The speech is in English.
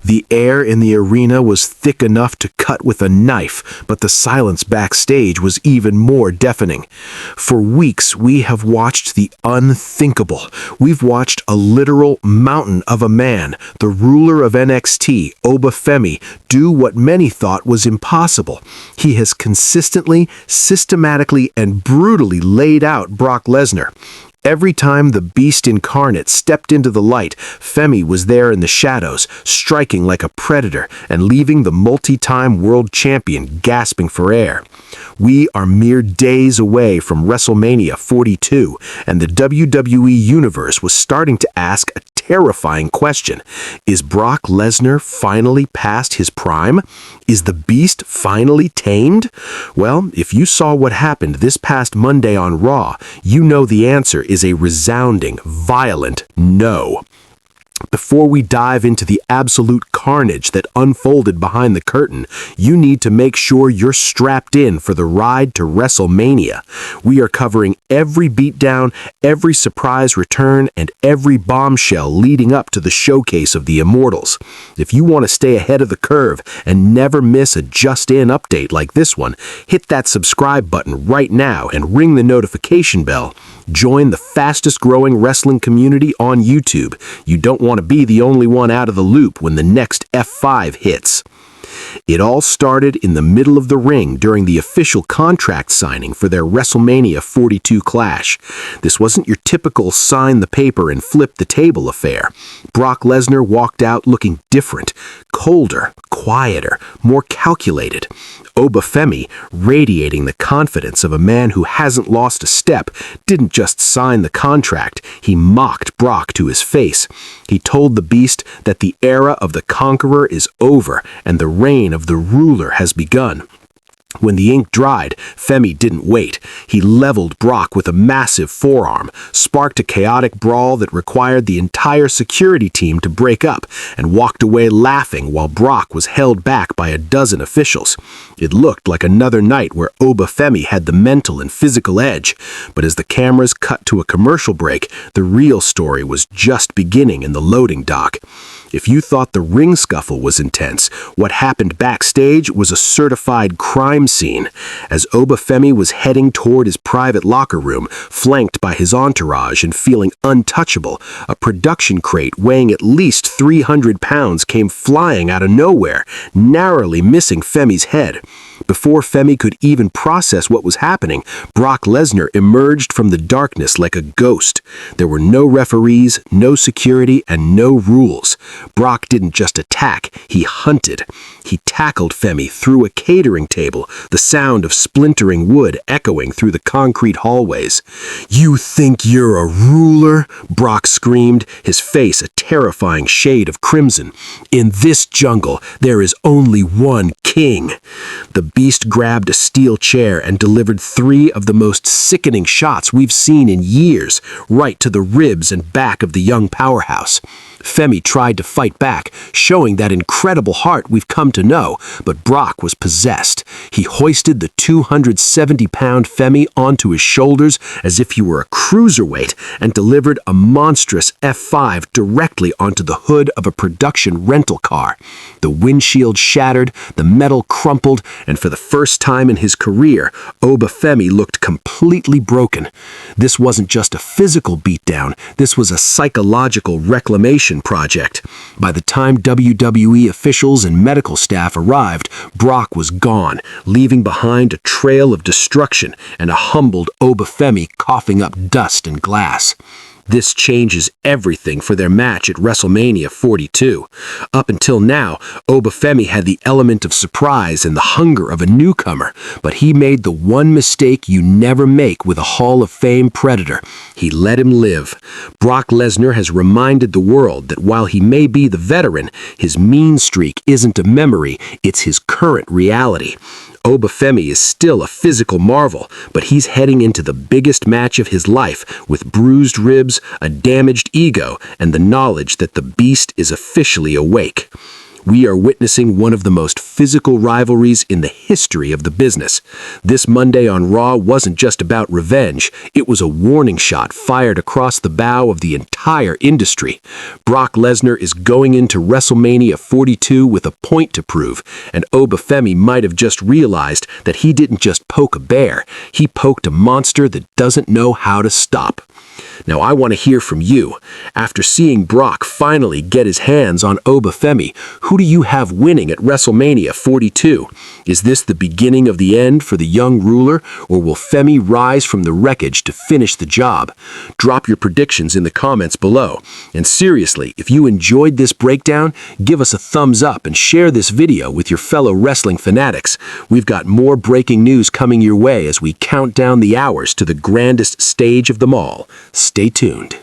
The air in the arena was thick enough to cut with a knife, but the silence backstage was even more deafening. For weeks, we have watched the unthinkable. We've watched a literal mountain of a man, the ruler of NXT, Oba Femi, do what many thought was impossible. He has consistently, systematically, and brutally laid out Brock Lesnar. Every time the Beast Incarnate stepped into the light, Femi was there in the shadows, striking like a predator and leaving the multi-time world champion gasping for air. We are mere days away from WrestleMania 42, and the WWE Universe was starting to ask a terrifying question. Is Brock Lesnar finally past his prime? Is the Beast finally tamed? Well, if you saw what happened this past Monday on Raw, you know the answer is a resounding, violent no. Before we dive into the absolute carnage that unfolded behind the curtain, you need to make sure you're strapped in for the ride to WrestleMania. We are covering every beatdown, every surprise return, and every bombshell leading up to the showcase of the Immortals. If you want to stay ahead of the curve and never miss a just-in update like this one, hit that subscribe button right now and ring the notification bell. Join the fastest-growing wrestling community on YouTube. You don't want to be the only one out of the loop when the next F5 hits. It all started in the middle of the ring during the official contract signing for their WrestleMania 42 clash. This wasn't your typical sign the paper and flip the table affair. Brock Lesnar walked out looking different, colder, quieter, more calculated. Oba Femi, radiating the confidence of a man who hasn't lost a step, didn't just sign the contract, he mocked Brock to his face. He told the Beast that the era of the conqueror is over and the reign of the ruler has begun. When the ink dried, Femi didn't wait. He leveled Brock with a massive forearm, sparked a chaotic brawl that required the entire security team to break up, and walked away laughing while Brock was held back by a dozen officials. It looked like another night where Oba Femi had the mental and physical edge, but as the cameras cut to a commercial break, the real story was just beginning in the loading dock. If you thought the ring scuffle was intense, what happened backstage was a certified crime scene. As Oba Femi was heading toward his private locker room, flanked by his entourage and feeling untouchable, a production crate weighing at least 300 pounds came flying out of nowhere, narrowly missing Femi's head. Before Femi could even process what was happening, Brock Lesnar emerged from the darkness like a ghost. There were no referees, no security, and no rules. Brock didn't just attack, he hunted. He tackled Femi through a catering table, the sound of splintering wood echoing through the concrete hallways. "You think you're a ruler?" Brock screamed, his face a terrifying shade of crimson. "In this jungle, there is only one king." The Beast grabbed a steel chair and delivered 3 of the most sickening shots we've seen in years, right to the ribs and back of the young powerhouse. Femi tried to fight back, showing that incredible heart we've come to know, but Brock was possessed. He hoisted the 270-pound Femi onto his shoulders as if he were a cruiserweight and delivered a monstrous F5 directly onto the hood of a production rental car. The windshield shattered, the metal crumpled, and for the first time in his career, Oba Femi looked completely broken. This wasn't just a physical beatdown, this was a psychological reclamation project. By the time WWE officials and medical staff arrived, Brock was gone, leaving behind a trail of destruction and a humbled Oba Femi coughing up dust and glass. This changes everything for their match at WrestleMania 42. Up until now, Oba Femi had the element of surprise and the hunger of a newcomer, but he made the one mistake you never make with a Hall of Fame predator. He let him live. Brock Lesnar has reminded the world that while he may be the veteran, his mean streak isn't a memory, it's his current reality. Oba Femi is still a physical marvel, but he's heading into the biggest match of his life with bruised ribs, a damaged ego, and the knowledge that the Beast is officially awake. We are witnessing one of the most physical rivalries in the history of the business. This Monday on Raw wasn't just about revenge, it was a warning shot fired across the bow of the entire industry. Brock Lesnar is going into WrestleMania 42 with a point to prove, and Oba Femi might have just realized that he didn't just poke a bear, he poked a monster that doesn't know how to stop. Now I want to hear from you. After seeing Brock finally get his hands on Oba Femi, who do you have winning at WrestleMania 42? Is this the beginning of the end for the young ruler, or will Femi rise from the wreckage to finish the job? Drop your predictions in the comments below. And seriously, if you enjoyed this breakdown, give us a thumbs up and share this video with your fellow wrestling fanatics. We've got more breaking news coming your way as we count down the hours to the grandest stage of them all. Stay tuned.